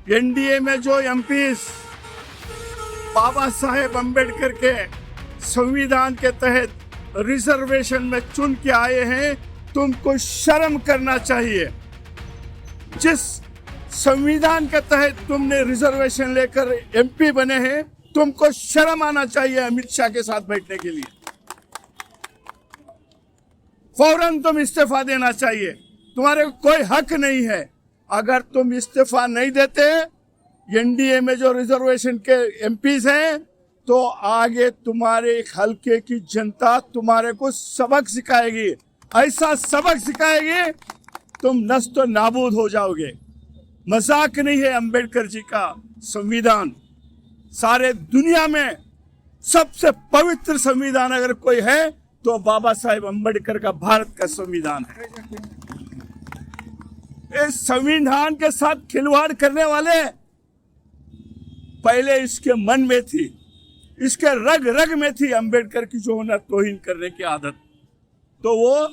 NDA में जो MPs Baba Saheb Ambedkar के संविधान के तहत रिजर्वेशन में चुन के आए हैं, तुमको शर्म करना चाहिए। जिस संविधान के तहत तुमने रिजर्वेशन लेकर एमपी बने हैं, तुमको शर्म आना चाहिए अमित शाह के साथ बैठने के लिए। फौरन तुम इस्तीफा देना चाहिए, तुम्हारे कोई हक नहीं है। अगर तुम इस्तीफा नहीं देते, एनडीए में जो रिजर्वेशन के एमपीज हैं, तो आगे तुम्हारे एक हल्के की जनता तुम्हारे को सबक सिखाएगी, ऐसा सबक सिखाएगी तुम नष्ट नाबूद हो जाओगे। मजाक नहीं है अंबेडकर जी का संविधान। सारे दुनिया में सबसे पवित्र संविधान अगर कोई है तो बाबा साहेब अम्बेडकर का भारत का संविधान है। इस संविधान के साथ खिलवाड़ करने वाले पहले इसके मन में थी, इसके रग रग में थी अंबेडकर की जो है तौहीन करने की आदत, तो वो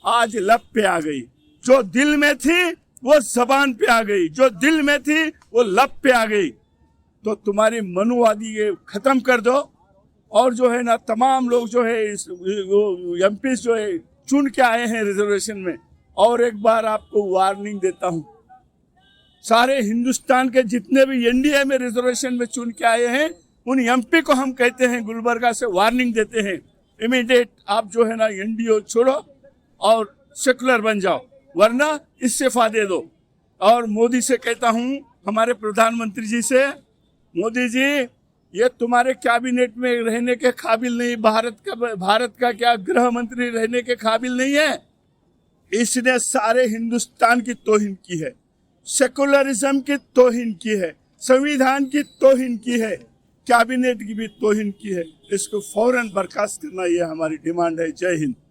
आज लब पे आ गई। जो दिल में थी वो जबान पे आ गई, जो दिल में थी वो लब पे आ गई। तो तुम्हारी मनुवादी ये खत्म कर दो, और जो है ना तमाम लोग जो है एमपी जो है चुन के आए हैं रिजर्वेशन में। और एक बार आपको वार्निंग देता हूं, सारे हिंदुस्तान के जितने भी एनडीए में रिजर्वेशन में चुन के आए हैं, उन एमपी को हम कहते हैं, गुलबर्गा से वार्निंग देते हैं, इमीडिएट आप जो है ना एनडीए छोड़ो और सेकुलर बन जाओ, वरना इस्तीफा दे दो। और मोदी से कहता हूं, हमारे प्रधानमंत्री जी से, मोदी जी ये तुम्हारे कैबिनेट में रहने के काबिल नहीं, भारत का क्या गृह मंत्री रहने के काबिल नहीं है। इसने सारे हिंदुस्तान की तौहीन की है, सेकुलरिज्म की तौहीन की है, संविधान की तौहीन की है, कैबिनेट की भी तौहीन की है। इसको फौरन बर्खास्त करना ये हमारी डिमांड है। जय हिंद।